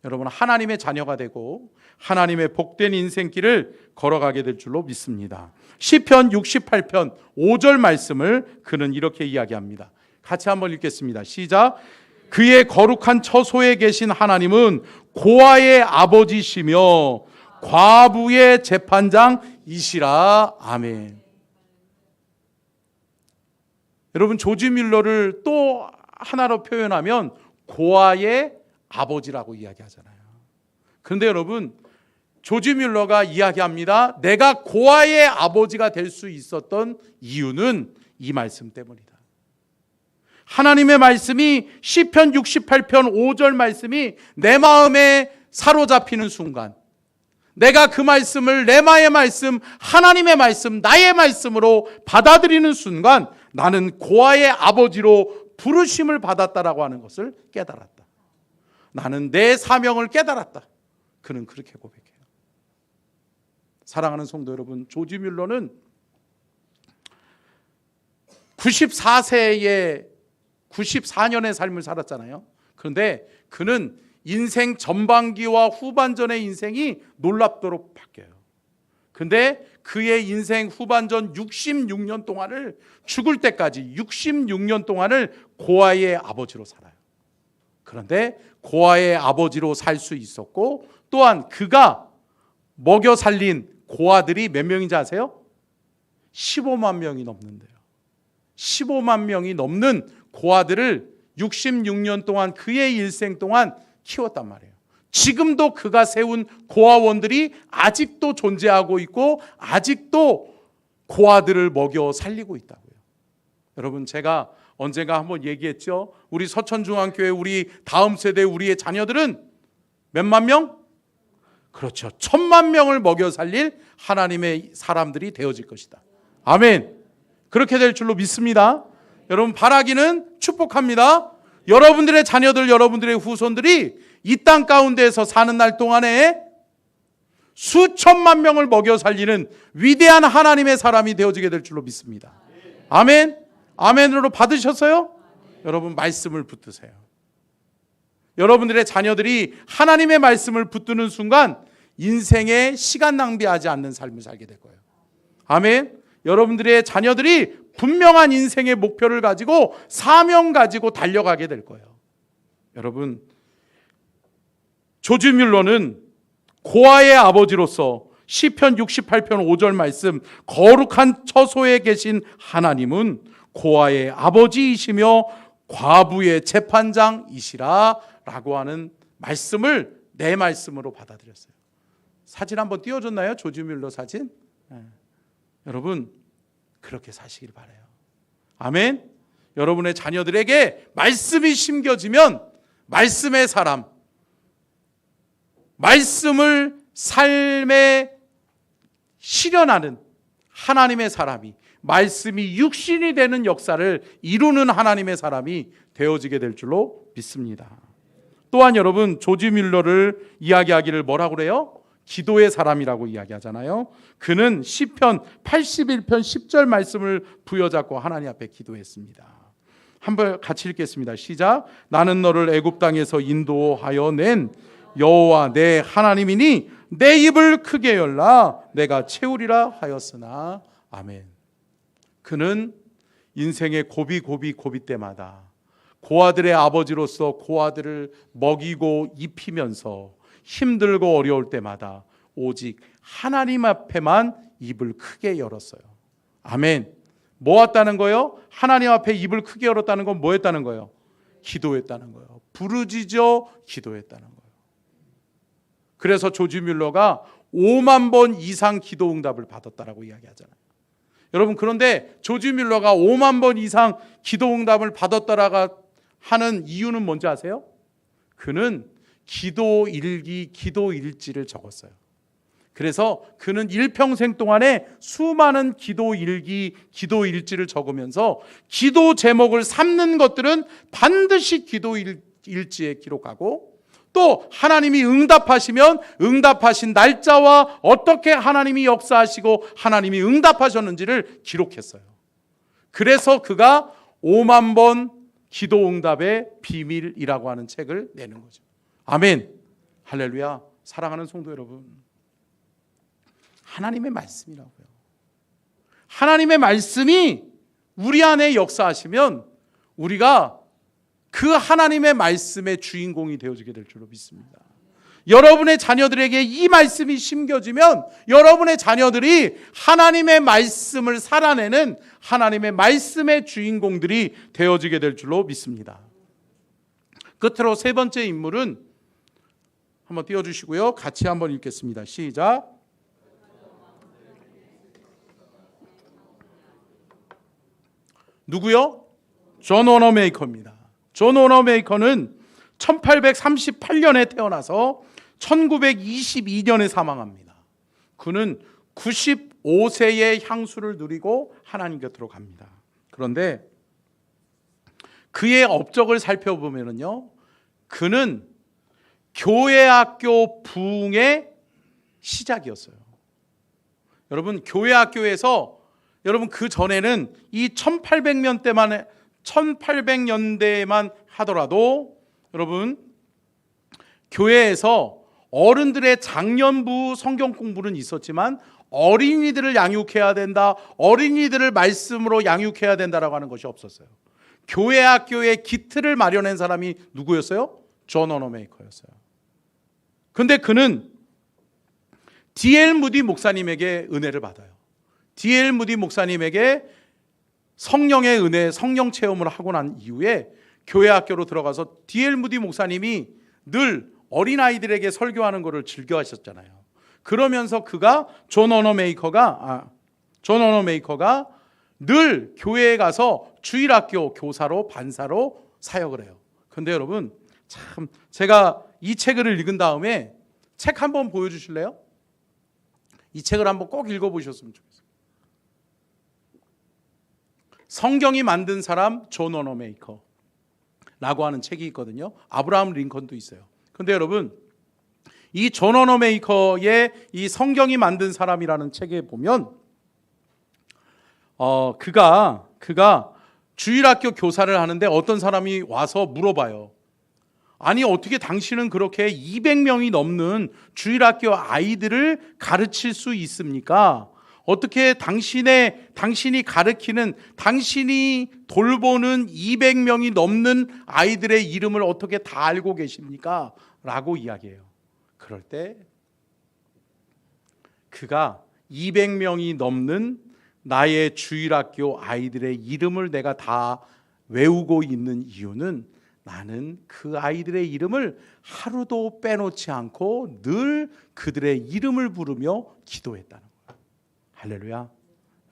여러분 하나님의 자녀가 되고 하나님의 복된 인생길을 걸어가게 될 줄로 믿습니다. 시편 68편 5절 말씀을 그는 이렇게 이야기합니다. 같이 한번 읽겠습니다. 시작. 그의 거룩한 처소에 계신 하나님은 고아의 아버지시며 과부의 재판장이시라. 아멘. 여러분, 조지 밀러를 또 하나로 표현하면 고아의 아버지라고 이야기하잖아요. 그런데 여러분, 조지 밀러가 이야기합니다. 내가 고아의 아버지가 될 수 있었던 이유는 이 말씀 때문이다. 하나님의 말씀이 시편 68편 5절 말씀이 내 마음에 사로잡히는 순간, 내가 그 말씀을 레마의 말씀, 하나님의 말씀, 나의 말씀으로 받아들이는 순간 나는 고아의 아버지로 부르심을 받았다라고 하는 것을 깨달았다. 나는 내 사명을 깨달았다. 그는 그렇게 고백해요. 사랑하는 성도 여러분, 조지 밀러는 94년의 삶을 살았잖아요. 그런데 그는 인생 전반기와 후반전의 인생이 놀랍도록 바뀌어요. 근데 그의 인생 후반전 66년 동안을, 죽을 때까지 66년 동안을 고아의 아버지로 살아요. 그런데 고아의 아버지로 살 수 있었고, 또한 그가 먹여 살린 고아들이 몇 명인지 아세요? 15만 명이 넘는데요. 15만 명이 넘는 고아들을 66년 동안 그의 일생 동안 키웠단 말이에요. 지금도 그가 세운 고아원들이 아직도 존재하고 있고 아직도 고아들을 먹여 살리고 있다고요. 여러분, 제가 언젠가 한번 얘기했죠. 우리 서천중앙교회 우리 다음 세대 우리의 자녀들은 몇만 명? 그렇죠. 1000만 명을 먹여 살릴 하나님의 사람들이 되어질 것이다. 아멘. 그렇게 될 줄로 믿습니다. 여러분, 바라기는 축복합니다. 여러분들의 자녀들, 여러분들의 후손들이 이 땅 가운데에서 사는 날 동안에 수천만 명을 먹여 살리는 위대한 하나님의 사람이 되어지게 될 줄로 믿습니다. 아멘. 아멘으로 받으셨어요? 여러분, 말씀을 붙드세요. 여러분들의 자녀들이 하나님의 말씀을 붙드는 순간 인생에 시간 낭비하지 않는 삶을 살게 될 거예요. 아멘. 여러분들의 자녀들이 분명한 인생의 목표를 가지고 사명 가지고 달려가게 될 거예요. 여러분, 조지 밀러는 고아의 아버지로서 시편 68편 5절 말씀, 거룩한 처소에 계신 하나님은 고아의 아버지이시며 과부의 재판장이시라 라고 하는 말씀을 내 말씀으로 받아들였어요. 사진 한번 띄워줬나요? 조지 밀러 사진? 네. 여러분, 그렇게 사시길 바라요. 아멘. 여러분의 자녀들에게 말씀이 심겨지면 말씀의 사람, 말씀을 삶에 실현하는 하나님의 사람이, 말씀이 육신이 되는 역사를 이루는 하나님의 사람이 되어지게 될 줄로 믿습니다. 또한 여러분, 조지 밀러를 이야기하기를 뭐라고 그래요? 기도의 사람이라고 이야기하잖아요. 그는 시편 81편 10절 말씀을 부여잡고 하나님 앞에 기도했습니다. 한번 같이 읽겠습니다. 시작. 나는 너를 애굽 땅에서 인도하여 낸 여호와 내 하나님이니 내 입을 크게 열라 내가 채우리라 하였으나. 아멘. 그는 인생의 고비 때마다 고아들의 아버지로서 고아들을 먹이고 입히면서 힘들고 어려울 때마다 오직 하나님 앞에만 입을 크게 열었어요. 아멘. 뭐 했다는 거예요? 하나님 앞에 입을 크게 열었다는 건 뭐 했다는 거예요? 기도했다는 거예요. 부르짖어 기도했다는 거예요. 그래서 조지 뮬러가 5만 번 이상 기도 응답을 받았다라고 이야기하잖아요. 여러분, 그런데 조지 뮬러가 5만 번 이상 기도 응답을 받았다라고 하는 이유는 뭔지 아세요? 그는 기도 일기, 기도 일지를 적었어요. 그래서 그는 일평생 동안에 수많은 기도 일기, 기도 일지를 적으면서 기도 제목을 삼는 것들은 반드시 기도 일지에 기록하고, 또 하나님이 응답하시면 응답하신 날짜와 어떻게 하나님이 역사하시고 하나님이 응답하셨는지를 기록했어요. 그래서 그가 5만 번 기도 응답의 비밀이라고 하는 책을 내는 거죠. 아멘. 할렐루야. 사랑하는 성도 여러분, 하나님의 말씀이라고요. 하나님의 말씀이 우리 안에 역사하시면 우리가 그 하나님의 말씀의 주인공이 되어지게 될 줄로 믿습니다. 여러분의 자녀들에게 이 말씀이 심겨지면 여러분의 자녀들이 하나님의 말씀을 살아내는 하나님의 말씀의 주인공들이 되어지게 될 줄로 믿습니다. 끝으로 세 번째 인물은 한번 띄워주시고요. 같이 한번 읽겠습니다. 시작. 누구요? 존 워너메이커입니다. 존 워너메이커는 1838년에 태어나서 1922년에 사망합니다. 그는 95세의 향수를 누리고 하나님 곁으로 갑니다. 그런데 그의 업적을 살펴보면요, 그는 교회학교 부흥의 시작이었어요. 여러분, 교회학교에서 여러분 그 전에는 이 1800년대만 하더라도 여러분 교회에서 어른들의 장년부 성경 공부는 있었지만 어린이들을 양육해야 된다, 어린이들을 말씀으로 양육해야 된다라고 하는 것이 없었어요. 교회 학교의 기틀을 마련한 사람이 누구였어요? 존 워너메이커였어요. 근데 그는 D.L. 무디 목사님에게 은혜를 받아요. D.L. 무디 목사님에게 성령의 은혜, 성령 체험을 하고 난 이후에 교회 학교로 들어가서 D.L. 무디 목사님이 늘 어린아이들에게 설교하는 것을 즐겨하셨잖아요. 그러면서 그가 존 워너메이커가 늘 교회에 가서 주일학교 교사로, 반사로 사역을 해요. 근데 여러분, 참 제가 이 책을 읽은 다음에 책 한번 보여주실래요? 이 책을 한번 꼭 읽어보셨으면 좋겠어요. 성경이 만든 사람 존 워너메이커 라고 하는 책이 있거든요. 아브라함 링컨도 있어요. 근데 여러분, 이 존 워너메이커의 이 성경이 만든 사람이라는 책에 보면 그가 주일학교 교사를 하는데 어떤 사람이 와서 물어봐요. 아니, 어떻게 당신은 그렇게 200명이 넘는 주일학교 아이들을 가르칠 수 있습니까? 어떻게 당신이 가르치는, 당신이 돌보는 200명이 넘는 아이들의 이름을 어떻게 다 알고 계십니까? 라고 이야기해요. 그럴 때 그가 200명이 넘는 나의 주일학교 아이들의 이름을 내가 다 외우고 있는 이유는 나는 그 아이들의 이름을 하루도 빼놓지 않고 늘 그들의 이름을 부르며 기도했다는 거예요. 할렐루야.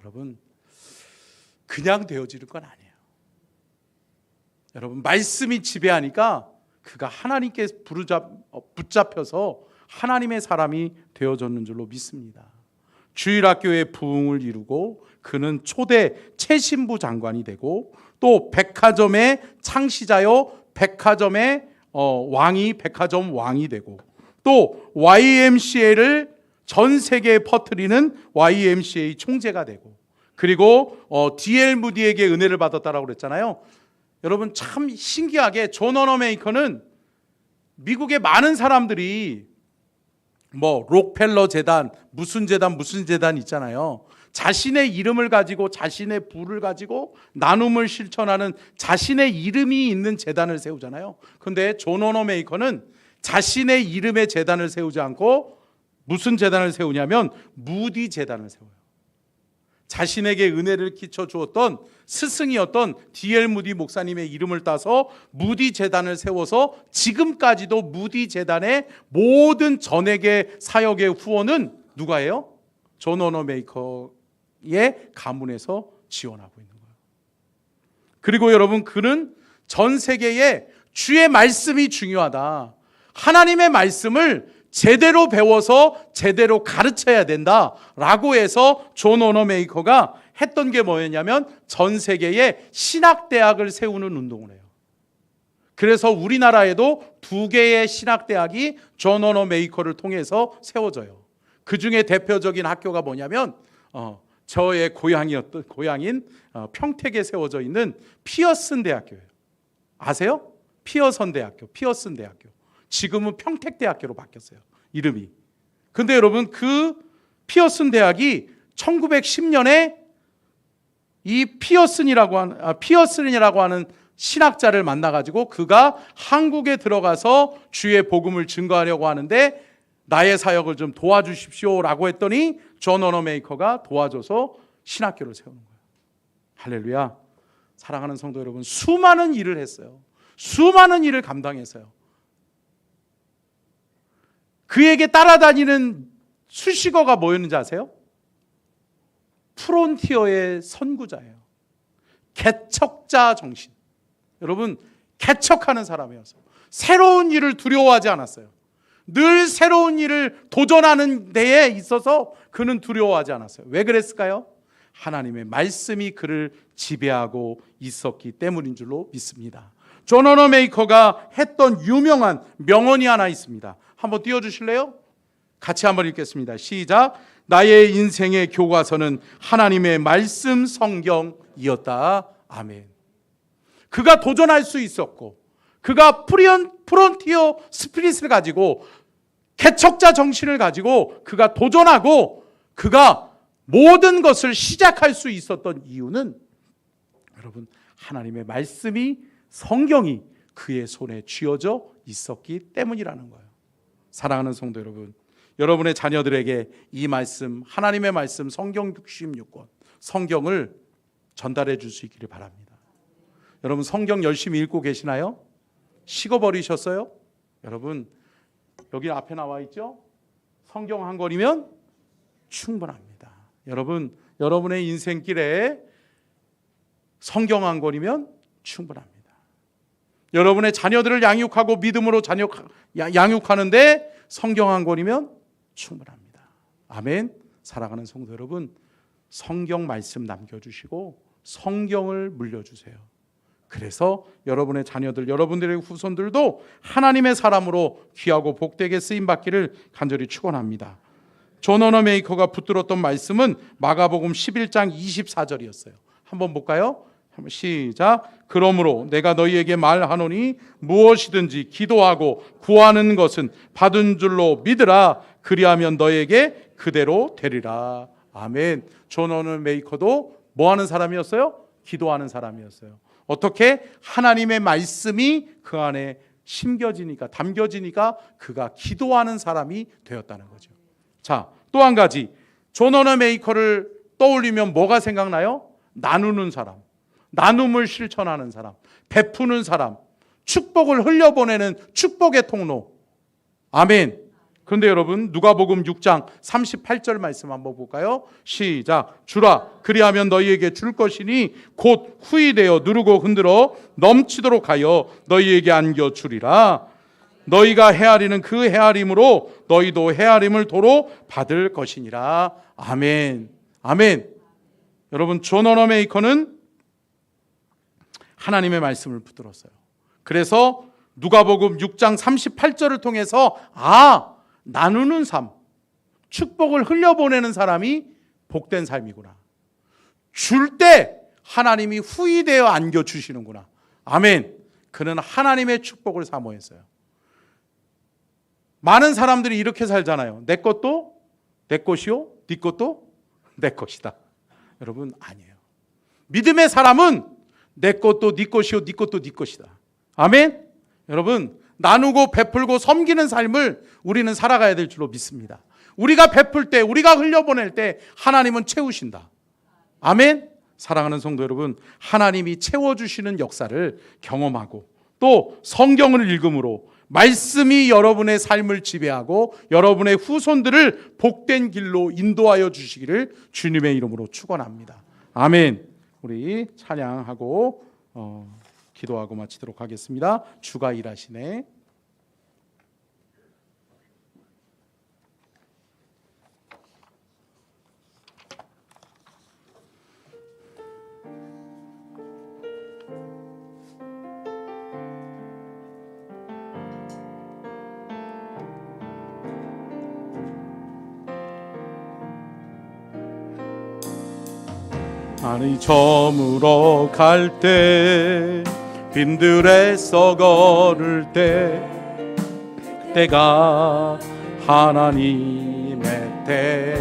여러분, 그냥 되어지는 건 아니에요. 여러분, 말씀이 지배하니까 그가 하나님께 붙잡혀서 하나님의 사람이 되어졌는 줄로 믿습니다. 주일학교의 부흥을 이루고 그는 초대 최신부 장관이 되고 또 백화점의 창시자요, 백화점의 백화점 왕이 되고 또 YMCA를 전 세계에 퍼뜨리는 YMCA 총재가 되고, 그리고 D.L. 무디에게 은혜를 받았다라고 그랬잖아요. 여러분, 참 신기하게 존 워너메이커는 미국의 많은 사람들이 록펠러 재단, 무슨 재단 있잖아요. 자신의 이름을 가지고, 자신의 부를 가지고 나눔을 실천하는 자신의 이름이 있는 재단을 세우잖아요. 그런데 존 워너메이커는 자신의 이름의 제단을 세우지 않고 무슨 제단을 세우냐면 무디 제단을 세워요. 자신에게 은혜를 끼쳐 주었던 스승이었던 D.L. 무디 목사님의 이름을 따서 무디 제단을 세워서 지금까지도 무디 제단의 모든 전액의 사역의 후원은 누가 해요? 존 워너메이커의 가문에서 지원하고 있는 거예요. 그리고 여러분, 그는 전 세계에 주의 말씀이 중요하다, 하나님의 말씀을 제대로 배워서 제대로 가르쳐야 된다라고 해서 존 워너메이커가 했던 게 뭐였냐면 전 세계에 신학대학을 세우는 운동을 해요. 그래서 우리나라에도 2개의 신학대학이 존 워너메이커를 통해서 세워져요. 그 중에 대표적인 학교가 뭐냐면 저의 고향인 평택에 세워져 있는 피어슨 대학교예요. 아세요? 피어슨 대학교. 지금은 평택대학교로 바뀌었어요, 이름이. 근데 여러분, 그 피어슨 대학이 1910년에 이 피어슨이라고 하는 신학자를 만나가지고 그가 한국에 들어가서 주의 복음을 증거하려고 하는데 나의 사역을 좀 도와주십시오라고 했더니 존 워너메이커가 도와줘서 신학교를 세우는 거예요. 할렐루야. 사랑하는 성도 여러분, 수많은 일을 했어요. 수많은 일을 감당했어요. 그에게 따라다니는 수식어가 뭐였는지 아세요? 프론티어의 선구자예요. 개척자 정신. 여러분, 개척하는 사람이었어요. 새로운 일을 두려워하지 않았어요. 늘 새로운 일을 도전하는 데에 있어서 그는 두려워하지 않았어요. 왜 그랬을까요? 하나님의 말씀이 그를 지배하고 있었기 때문인 줄로 믿습니다. 존 워너메이커가 했던 유명한 명언이 하나 있습니다. 한번 띄워주실래요? 같이 한번 읽겠습니다. 시작. 나의 인생의 교과서는 하나님의 말씀 성경이었다. 아멘. 그가 도전할 수 있었고, 그가 프론티어 스피릿을 가지고, 개척자 정신을 가지고 그가 도전하고 그가 모든 것을 시작할 수 있었던 이유는 여러분, 하나님의 말씀이, 성경이 그의 손에 쥐어져 있었기 때문이라는 거예요. 사랑하는 성도 여러분, 여러분의 자녀들에게 이 말씀, 하나님의 말씀, 성경 66권, 성경을 전달해 줄 수 있기를 바랍니다. 여러분, 성경 열심히 읽고 계시나요? 식어버리셨어요? 여러분, 여기 앞에 나와 있죠? 성경 한 권이면 충분합니다. 여러분, 여러분의 인생길에 성경 한 권이면 충분합니다. 여러분의 자녀들을 양육하고 믿음으로 양육하는데 성경 한 권이면 충분합니다. 아멘. 사랑하는 성도 여러분, 성경 말씀 남겨주시고 성경을 물려주세요. 그래서 여러분의 자녀들, 여러분들의 후손들도 하나님의 사람으로 귀하고 복되게 쓰임받기를 간절히 축원합니다. 존 워너메이커가 붙들었던 말씀은 마가복음 11장 24절이었어요. 한번 볼까요? 한번 시작. 그러므로 내가 너희에게 말하노니 무엇이든지 기도하고 구하는 것은 받은 줄로 믿으라. 그리하면 너희에게 그대로 되리라. 아멘. 존 워너메이커도 뭐 하는 사람이었어요? 기도하는 사람이었어요. 어떻게? 하나님의 말씀이 그 안에 심겨지니까, 담겨지니까 그가 기도하는 사람이 되었다는 거죠. 자, 또 한 가지, 존 워너메이커를 떠올리면 뭐가 생각나요? 나누는 사람, 나눔을 실천하는 사람, 베푸는 사람, 축복을 흘려보내는 축복의 통로. 아멘. 그런데 여러분, 누가복음 6장 38절 말씀 한번 볼까요? 시작. 주라, 그리하면 너희에게 줄 것이니 곧 후이되어 누르고 흔들어 넘치도록 하여 너희에게 안겨 주리라. 너희가 헤아리는 그 헤아림으로 너희도 헤아림을 도로 받을 것이니라. 아멘. 아멘. 여러분, 존 워너메이커는 하나님의 말씀을 붙들었어요. 그래서 누가복음 6장 38절을 통해서 나누는 삶, 축복을 흘려보내는 사람이 복된 삶이구나. 줄 때 하나님이 후이되어 안겨주시는구나. 아멘. 그는 하나님의 축복을 사모했어요. 많은 사람들이 이렇게 살잖아요. 내 것도 내 것이요, 네 것도 내 것이다. 여러분, 아니에요. 믿음의 사람은 내 것도 네 것이요, 네 것도 네 것이다. 아멘. 여러분, 나누고 베풀고 섬기는 삶을 우리는 살아가야 될 줄로 믿습니다. 우리가 베풀 때, 우리가 흘려보낼 때 하나님은 채우신다. 아멘. 사랑하는 성도 여러분, 하나님이 채워주시는 역사를 경험하고 또 성경을 읽음으로 말씀이 여러분의 삶을 지배하고 여러분의 후손들을 복된 길로 인도하여 주시기를 주님의 이름으로 축원합니다. 아멘. 우리 찬양하고 기도하고 마치도록 하겠습니다. 주가 일하시네. 아니 저물어 갈 때 빈들에서 걸을 때 그때가 하나님의 때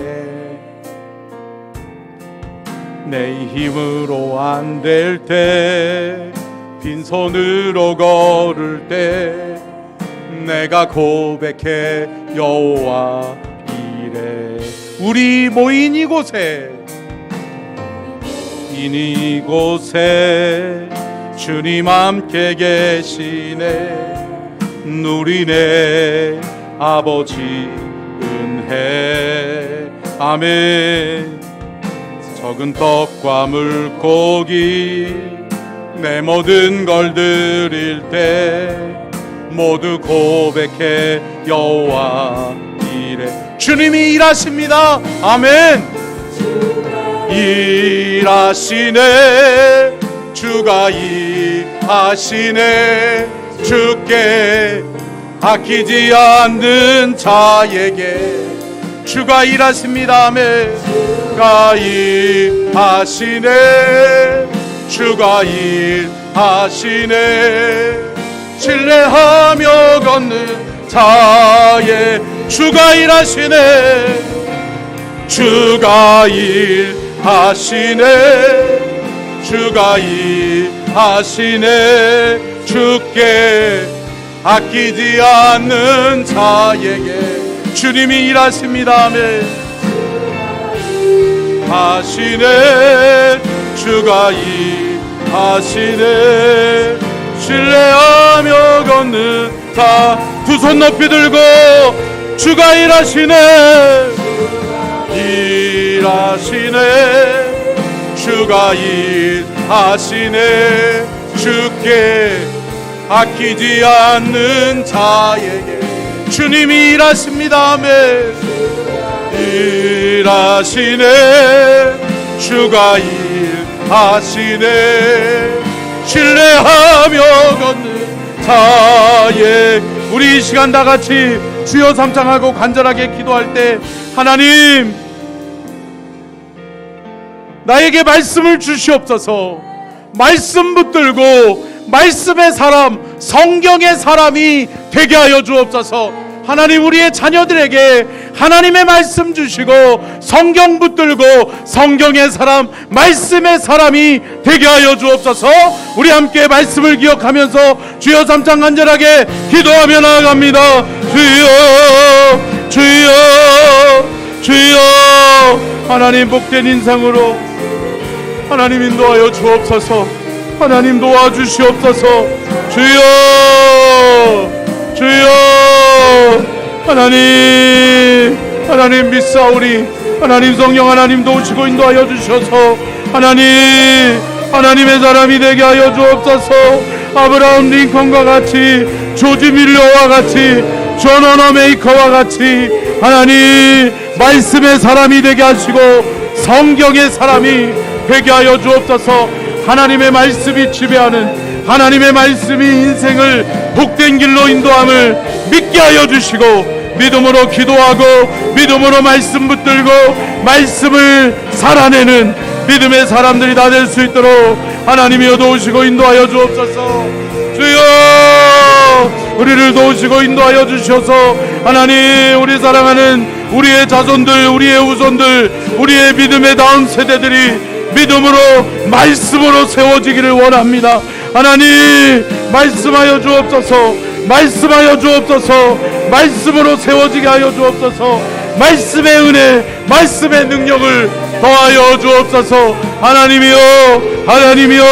내 힘으로 안 될 때 빈손으로 걸을 때 내가 고백해 여호와 이래 우리 모인 이곳에 이곳에 주님 함께 계시네 누리네 아버지 은혜 아멘 적은 떡과 물고기 내 모든 걸 드릴 때 모두 고백해 여호와 이래 주님이 일하십니다 아멘 일하시네 주가 일하시네 주께 아끼지 않는 자에게 주가 일하십니다 아멘 주가 일하시네 주가 일하시네 신뢰하며 걷는 자의 주가 일하시네 주가 일하시네 주가 일하시네 주께 아끼지 않는 자에게 주님이 일하십니다 아멘 하시네 주가 일하시네 신뢰하며 걷는 자 두 손 높이 들고 주가 일하시네 일하시네 주가 일하시네 주께 아끼지 않는 자에게 주님이 일하십니다 아멘 일하시네 주가 일하시네 신뢰하며 걷는 자의 우리 이 시간 다같이 주여 삼창하고 간절하게 기도할 때 하나님 나에게 말씀을 주시옵소서 말씀 붙들고 말씀의 사람 성경의 사람이 되게 하여 주옵소서 하나님 우리의 자녀들에게 하나님의 말씀 주시고 성경 붙들고 성경의 사람 말씀의 사람이 되게 하여 주옵소서 우리 함께 말씀을 기억하면서 주여 삼창 간절하게 기도하며 나아갑니다 주여 주여 주여 하나님 복된 인상으로 하나님 인도하여 주옵소서 하나님 도와주시옵소서 주여 주여 하나님 믿사오리 하나님 성령 하나님 도우시고 인도하여 주셔서 하나님의 사람이 되게 하여 주옵소서 아브라함 링컨과 같이 조지 밀러와 같이 존 워너 메이커와 같이 하나님 말씀의 사람이 되게 하시고 성경의 사람이 되게 하여 주옵소서 하나님의 말씀이 지배하는 하나님의 말씀이 인생을 복된 길로 인도함을 믿게 하여 주시고 믿음으로 기도하고 믿음으로 말씀 붙들고 말씀을 살아내는 믿음의 사람들이 다 될 수 있도록 하나님이여 도우시고 인도하여 주옵소서 주여 우리를 도우시고 인도하여 주셔서 하나님 우리 사랑하는 우리의 자손들 우리의 후손들 우리의 믿음의 다음 세대들이 믿음으로 말씀으로 세워지기를 원합니다 하나님 말씀하여 주옵소서 말씀하여 주옵소서. 말씀으로 세워지게 하여 주옵소서. 말씀의 은혜, 말씀의 능력을 더하여 주옵소서. 하나님이여, 하나님이여,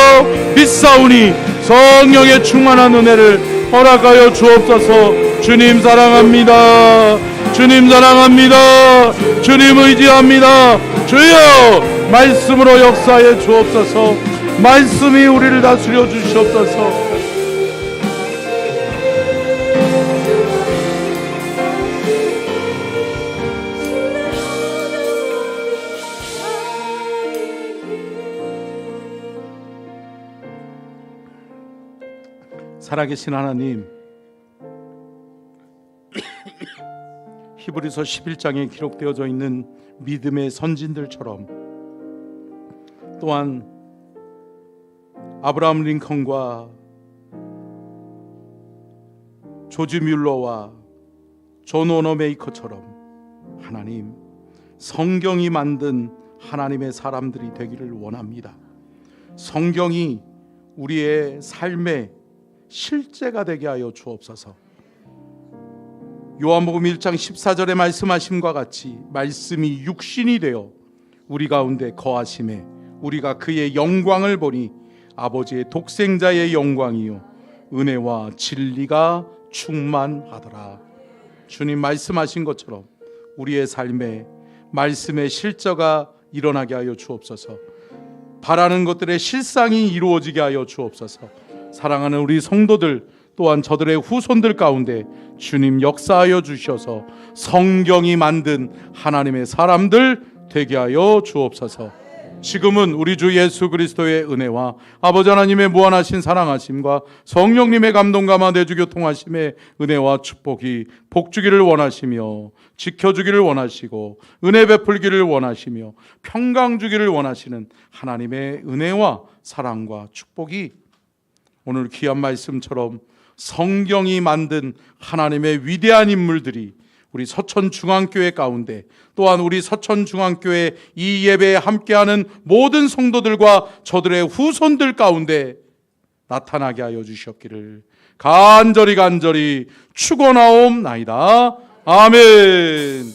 믿사오니 성령의 충만한 은혜를 허락하여 주옵소서. 주님 사랑합니다. 주님 사랑합니다. 주님 의지합니다. 주여, 말씀으로 역사해 주옵소서. 말씀이 우리를 다스려 주시옵소서. 살아계신 하나님, 히브리서 11장에 기록되어져 있는 믿음의 선진들처럼 또한 아브라함 링컨과 조지 뮬러와 존 워너메이커처럼 하나님, 성경이 만든 하나님의 사람들이 되기를 원합니다. 성경이 우리의 삶의 실제가 되게 하여 주옵소서. 요한복음 1장 14절에 말씀하심과 같이 말씀이 육신이 되어 우리 가운데 거하심에 우리가 그의 영광을 보니 아버지의 독생자의 영광이요 은혜와 진리가 충만하더라. 주님 말씀하신 것처럼 우리의 삶에 말씀의 실제가 일어나게 하여 주옵소서. 바라는 것들의 실상이 이루어지게 하여 주옵소서. 사랑하는 우리 성도들 또한 저들의 후손들 가운데 주님 역사하여 주셔서 성경이 만든 하나님의 사람들 되게 하여 주옵소서. 지금은 우리 주 예수 그리스도의 은혜와 아버지 하나님의 무한하신 사랑하심과 성령님의 감동감화 내주 교통하심의 은혜와 축복이 복주기를 원하시며 지켜주기를 원하시고 은혜 베풀기를 원하시며 평강 주기를 원하시는 하나님의 은혜와 사랑과 축복이 오늘 귀한 말씀처럼 성경이 만든 하나님의 위대한 인물들이 우리 서천중앙교회 가운데 또한 우리 서천중앙교회 이 예배에 함께하는 모든 성도들과 저들의 후손들 가운데 나타나게 하여 주셨기를 간절히 축원하옵나이다. 아멘.